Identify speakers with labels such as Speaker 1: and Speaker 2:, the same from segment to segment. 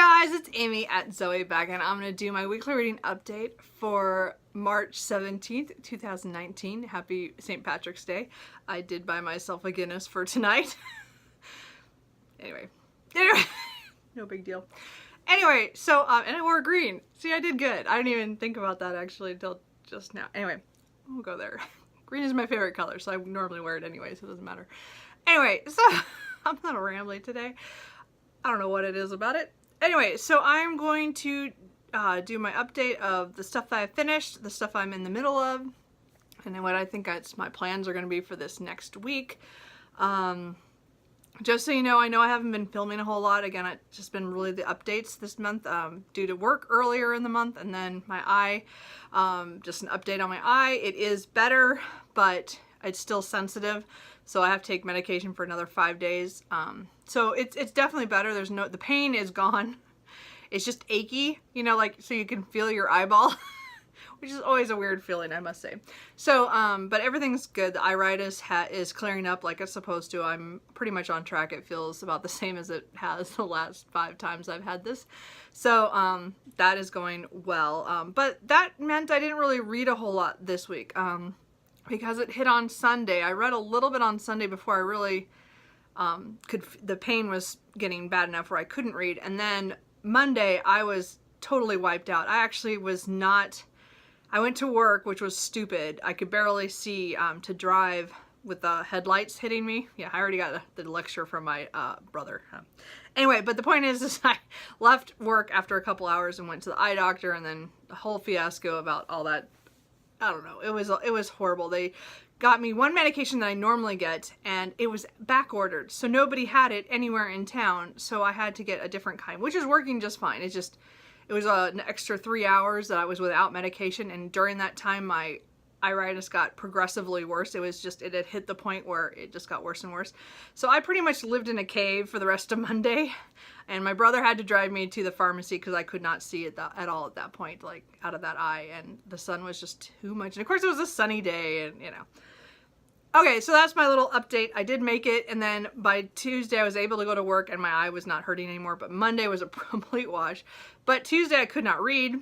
Speaker 1: guys, it's Amy at Zoe back, and I'm going to do my weekly reading update for March 17th, 2019. Happy St. Patrick's Day. I did buy myself a Guinness for tonight. Anyway, no big deal. Anyway, so, and I wore green. See, I did good. I didn't even think about that actually until just now. Anyway, we'll go there. Green is my favorite color, so I normally wear it anyway, so it doesn't matter. Anyway, so I'm a little rambly today. I don't know what it is about it. Anyway, so I'm going to do my update of the stuff that I finished, the stuff I'm in the middle of, and then what I think my plans are going to be for this next week. Just so you know, I haven't been filming a whole lot. Again, it's just been really the updates this month due to work earlier in the month, and then my eye, just an update on my eye. It is better, but it's still sensitive, so I have to take medication for another 5 days. So it's definitely better. The pain is gone. It's just achy, you know, like, so you can feel your eyeball, which is always a weird feeling, I must say. So, but everything's good. The iritis is clearing up like it's supposed to. I'm pretty much on track. It feels about the same as it has the last 5 times I've had this. So, that is going well. But that meant I didn't really read a whole lot this week. Because it hit on Sunday. I read a little bit on Sunday before I really the pain was getting bad enough where I couldn't read. And then Monday I was totally wiped out. I actually was not, I went to work, which was stupid. I could barely see to drive with the headlights hitting me. Yeah, I already got the lecture from my brother. Anyway, but the point is I left work after a couple hours and went to the eye doctor, and then the whole fiasco about all that. I don't know. It was horrible. They got me one medication that I normally get, and it was back ordered, so nobody had it anywhere in town. So I had to get a different kind, which is working just fine. It was an extra 3 hours that I was without medication, and during that time my iritis got progressively worse. It had hit the point where it just got worse and worse. So I pretty much lived in a cave for the rest of Monday, and my brother had to drive me to the pharmacy because I could not see it at all at that point, like out of that eye, and the sun was just too much. And of course it was a sunny day, and you know. Okay, so that's my little update. I did make it, and then by Tuesday I was able to go to work and my eye was not hurting anymore, but Monday was a complete wash. But Tuesday I could not read.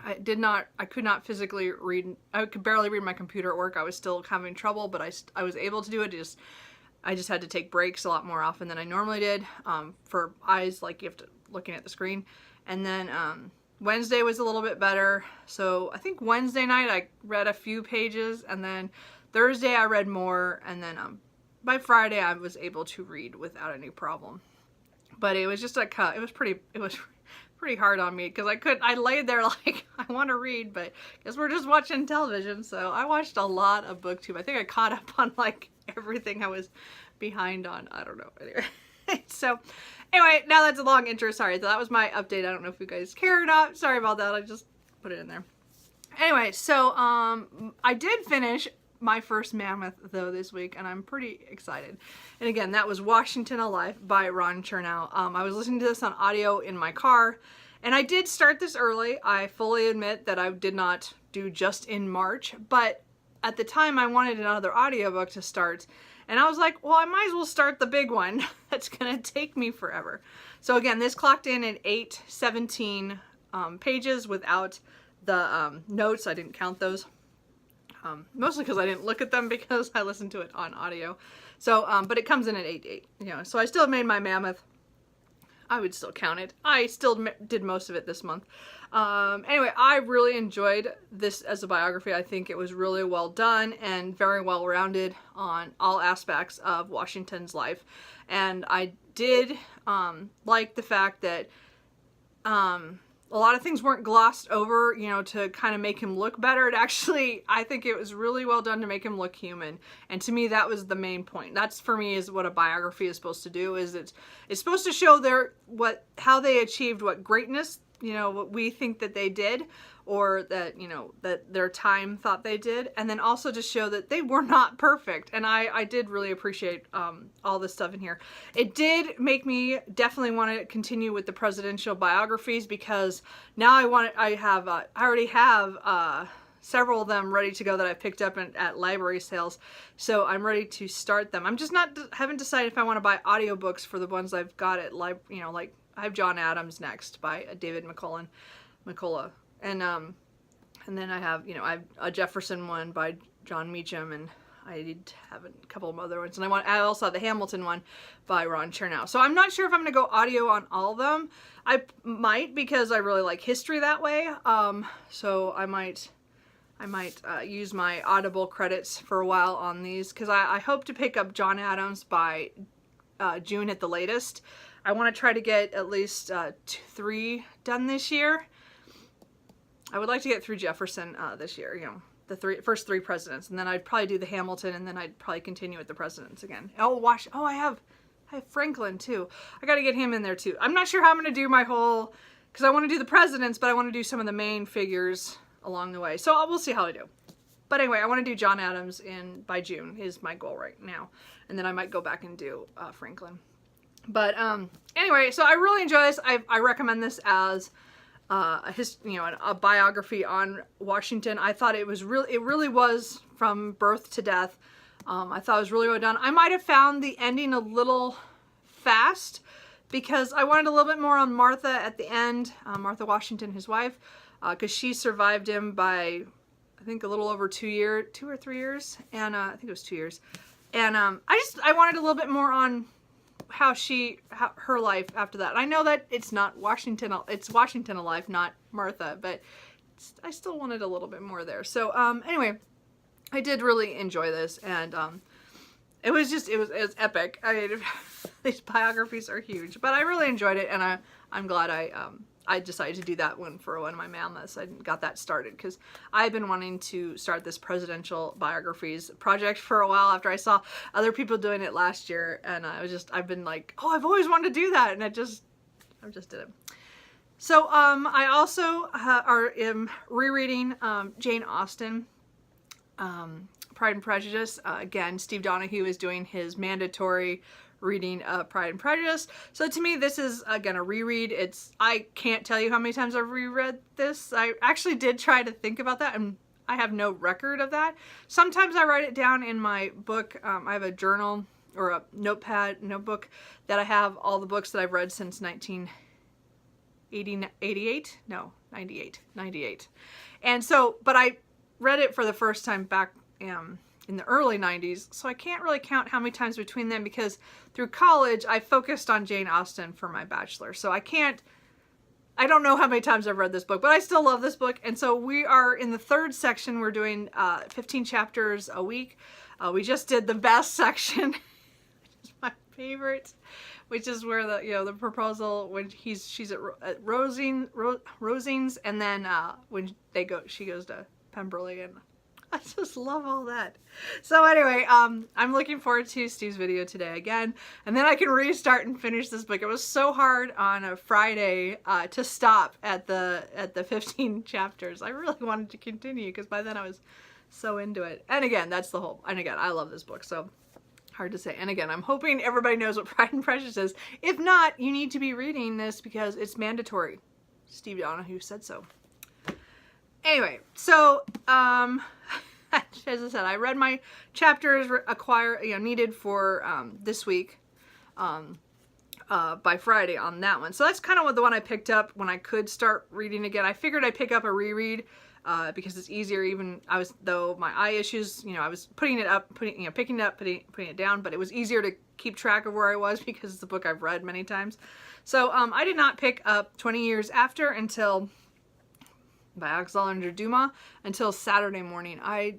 Speaker 1: I could not physically read. I could barely read my computer at work. I was still having trouble, but I was able to do it. I just had to take breaks a lot more often than I normally did for eyes, like you have to looking at the screen. And then Wednesday was a little bit better. So I think Wednesday night I read a few pages, and then Thursday I read more, and then by Friday I was able to read without any problem. But it was just it was pretty hard on me because I laid there like, I want to read, but I guess we're just watching television. So I watched a lot of BookTube. I think I caught up on like everything I was behind on. I don't know. Anyway. So anyway, now that's a long intro. Sorry. So that was my update. I don't know if you guys care or not. Sorry about that. I just put it in there. Anyway, so I did finish my first Mammoth though this week, and I'm pretty excited. And again, that was Washington Alive by Ron Chernow. I was listening to this on audio in my car, and I did start this early. I fully admit that I did not do just in March, but at the time I wanted another audiobook to start, and I was like, well, I might as well start the big one that's gonna take me forever. So again, this clocked in at 817 pages without the notes. I didn't count those. Mostly because I didn't look at them because I listened to it on audio. So, but it comes in at 8:8, you know, so I still made my Mammoth. I would still count it. I still did most of it this month. Anyway, I really enjoyed this as a biography. I think it was really well done and very well rounded on all aspects of Washington's life. And I did like the fact that a lot of things weren't glossed over, you know, to kind of make him look better. It actually, I think it was really well done to make him look human. And to me, that was the main point. That's, for me, is what a biography is supposed to do, is it's supposed to show how they achieved what greatness, you know, what we think that they did, or that, you know, that their time thought they did, and then also to show that they were not perfect. And I did really appreciate all this stuff in here. It did make me definitely want to continue with the presidential biographies, because now I already have several of them ready to go that I picked up at library sales. So I'm ready to start them. I'm just haven't decided if I want to buy audiobooks for the ones I've got at like I have John Adams next by David McCullough. And then I have, I have a Jefferson one by John Meacham, and I did have a couple of other ones. And I also have the Hamilton one by Ron Chernow. So I'm not sure if I'm going to go audio on all of them. I might, because I really like history that way. So I might use my Audible credits for a while on these, because I hope to pick up John Adams by June at the latest. I want to try to get at least 3 done this year. I would like to get through Jefferson this year, the first 3 presidents, and then I'd probably do the Hamilton, and then I'd probably continue with the presidents again. I have Franklin too. I got to get him in there too. I'm not sure how I'm going to do my whole, because I want to do the presidents, but I want to do some of the main figures along the way. So we'll see how I do. But anyway, I want to do John Adams by June is my goal right now, and then I might go back and do Franklin. But anyway, so I really enjoy this. I recommend this as a biography on Washington. I thought it really was from birth to death. I thought it was really well done. I might have found the ending a little fast, because I wanted a little bit more on Martha at the end, Martha Washington, his wife, because she survived him by, I think, a little over 2 or 3 years, and I think it was 2 years. And I wanted a little bit more on her life after that. I know that it's not Washington, it's Washington alive, not Martha, but I still wanted a little bit more there. So anyway, I did really enjoy this, and it was epic. I mean, these biographies are huge, but I really enjoyed it, and I'm glad I decided to do that one for one of my mammoths. I got that started because I've been wanting to start this presidential biographies project for a while after I saw other people doing it last year, and I've been like, oh, I've always wanted to do that, and I just did it. So I also am rereading Jane Austen, Pride and Prejudice. Again, Steve Donoghue is doing his mandatory reading Pride and Prejudice. So to me, this is, again, a reread. I can't tell you how many times I've reread this. I actually did try to think about that, and I have no record of that. Sometimes I write it down in my book. I have a journal or a notebook that I have all the books that I've read since 1988. No, 98. And so, but I read it for the first time back in the early 90s, so I can't really count how many times between them, because through college I focused on Jane Austen for my bachelor, so I don't know how many times I've read this book, but I still love this book. And so we are in the 3rd section. We're doing 15 chapters a week. We just did the best section, which is my favorite, which is where the proposal, when she's at Rosings, and then when she goes to Pemberley, and I just love all that. So anyway, I'm looking forward to Steve's video today again, and then I can restart and finish this book. It was so hard on a Friday to stop at the 15 chapters. I really wanted to continue, because by then I was so into it. And again, I love this book, so hard to say. And again, I'm hoping everybody knows what Pride and Prejudice is. If not, you need to be reading this because it's mandatory. Steve Donoghue said so. Anyway, so as I said, I read my chapters needed for this week by Friday on that one. So that's kind of the one I picked up when I could start reading again. I figured I'd pick up a reread because it's easier. Though my eye issues, I was picking it up, putting it down, but it was easier to keep track of where I was because it's a book I've read many times. So I did not pick up 20 Years After by Alexander Dumas until Saturday morning. I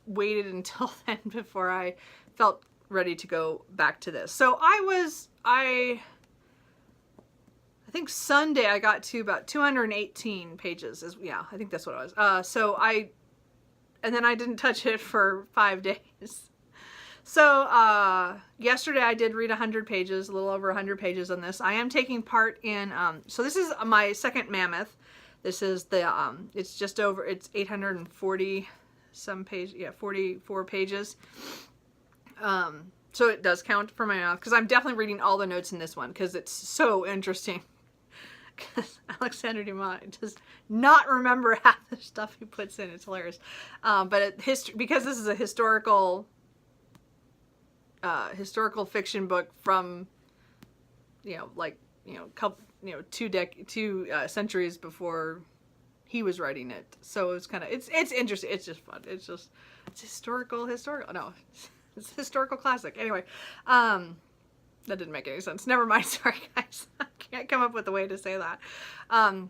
Speaker 1: waited until then before I felt ready to go back to this. So I think Sunday I got to about 218 pages. I think that's what it was. And then I didn't touch it for 5 days. So yesterday I did read 100 pages, a little over 100 pages on this. I am taking part in, so this is my second mammoth. This is it's 840 some page, 44 pages. So it does count for my mouth, because I'm definitely reading all the notes in this one because it's so interesting. because Alexander Dumas does not remember half the stuff he puts in. It's hilarious. But because this is a historical fiction book from, two centuries before he was writing it. So it's interesting. It's just fun. It's historical. No, it's a historical classic. Anyway, that didn't make any sense. Never mind. Sorry, guys. I can't come up with a way to say that. I'm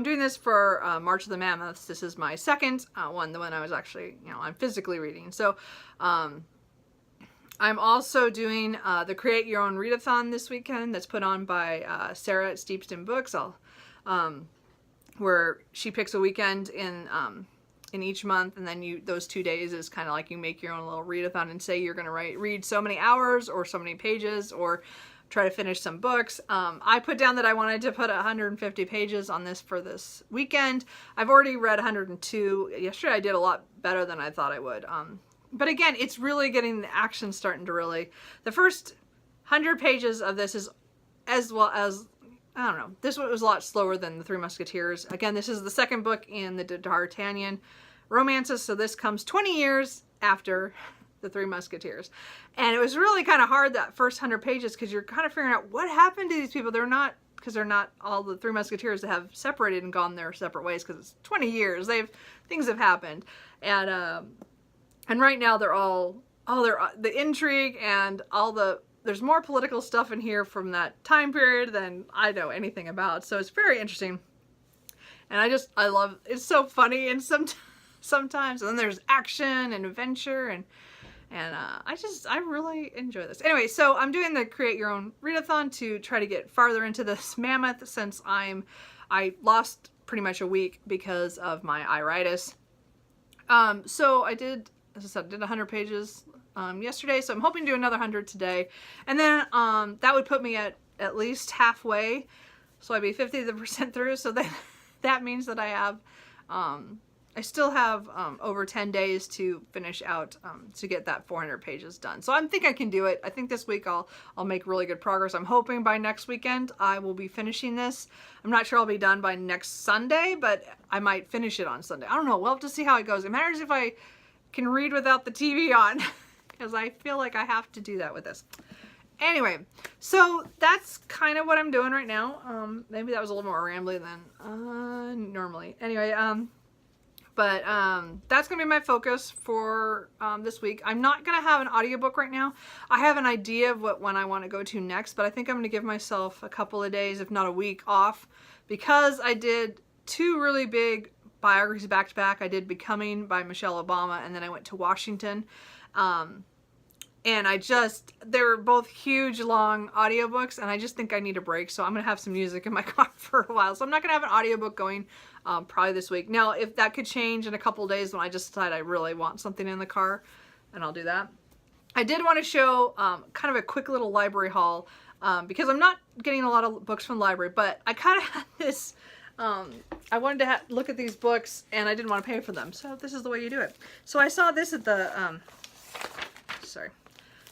Speaker 1: doing this for March of the Mammoths. This is my second one, the one I was actually, I'm physically reading. So I'm also doing the Create Your Own Readathon this weekend that's put on by Sarah at Steepston Books, where she picks a weekend in each month, and then those 2 days is kind of like you make your own little readathon and say you're going to read so many hours or so many pages or try to finish some books. I put down that I wanted to put 150 pages on this for this weekend. I've already read 102. Yesterday I did a lot better than I thought I would. But again, it's really getting the action starting to really... The first 100 pages of this is as well as... I don't know. This one was a lot slower than the Three Musketeers. Again, this is the second book in the D'Artagnan romances, so this comes 20 years after the Three Musketeers. And it was really kind of hard, that first 100 pages, because you're kind of figuring out what happened to these people. They're not all the Three Musketeers that have separated and gone their separate ways, because it's 20 years. Things have happened. And right now the intrigue and there's more political stuff in here from that time period than I know anything about. So it's very interesting. And I love, it's so funny and sometimes, and then there's action and adventure and I really enjoy this. Anyway, so I'm doing the Create Your Own Readathon to try to get farther into this mammoth, since I lost pretty much a week because of my iritis. So I did, as I said, 100 pages yesterday, so I'm hoping to do another 100 today, and then that would put me at least halfway, so I'd be 50% through. So that means that I still have over 10 days to finish out to get that 400 pages done. So I think I can do it. I think this week I'll make really good progress. I'm hoping by next weekend I will be finishing this. I'm not sure I'll be done by next Sunday, but I might finish it on Sunday. I don't know. We'll have to see how it goes. It matters if I can read without the TV on, because I feel like I have to do that with this. Anyway, so that's kind of what I'm doing right now. Maybe that was a little more rambly than normally. Anyway, but that's going to be my focus for this week. I'm not going to have an audiobook right now. I have an idea of when I want to go to next, but I think I'm going to give myself a couple of days, if not a week, off, because I did 2 really big biographies back to back. I did Becoming by Michelle Obama, and then I went to Washington. And they're both huge, long audiobooks, and I just think I need a break, so I'm going to have some music in my car for a while. So I'm not going to have an audiobook going probably this week. Now, if that could change in a couple days when I just decide I really want something in the car, and I'll do that. I did want to show kind of a quick little library haul, because I'm not getting a lot of books from the library, but I kind of had this... I wanted to look at these books, and I didn't want to pay for them, so this is the way you do it. So I saw this at the...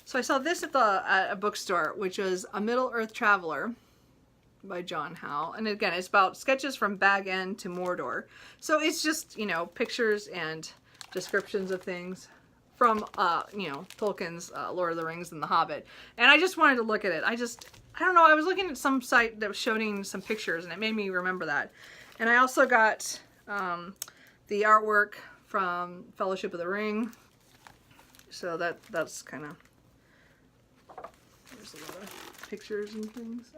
Speaker 1: So I saw this at a bookstore, which was A Middle-earth Traveler by John Howe. And again, it's about sketches from Bag End to Mordor. So it's just, pictures and descriptions of things from, Tolkien's Lord of the Rings and The Hobbit. And I just wanted to look at it. I don't know, I was looking at some site that was showing some pictures, and it made me remember that. And I also got the artwork from Fellowship of the Ring. So that's kind of... There's a lot of pictures and things.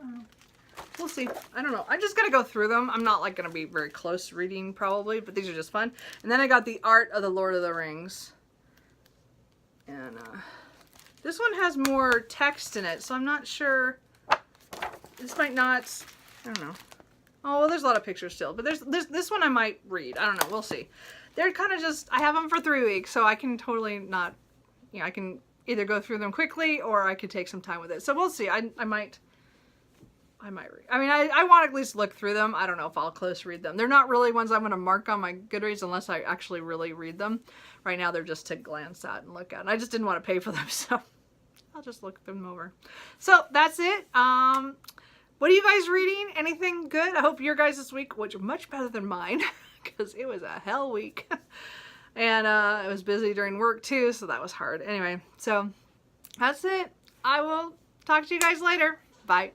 Speaker 1: We'll see. I don't know. I'm just going to go through them. I'm not going to be very close reading probably, but these are just fun. And then I got the art of the Lord of the Rings. And this one has more text in it, so I'm not sure. This might not, I don't know. Oh, well, there's a lot of pictures still, but there's this one I might read. I don't know. We'll see. They're kind of just, I have them for 3 weeks, so I can totally not, I can either go through them quickly or I could take some time with it. So we'll see. I might read. I mean, I want to at least look through them. I don't know if I'll close read them. They're not really ones I'm going to mark on my Goodreads unless I actually really read them. Right now, they're just to glance at and look at. And I just didn't want to pay for them, so I'll just look them over. So that's it. What are you guys reading? Anything good? I hope your guys this week was much better than mine because it was a hell week. And I was busy during work too, so that was hard. Anyway, so that's it. I will talk to you guys later. Bye.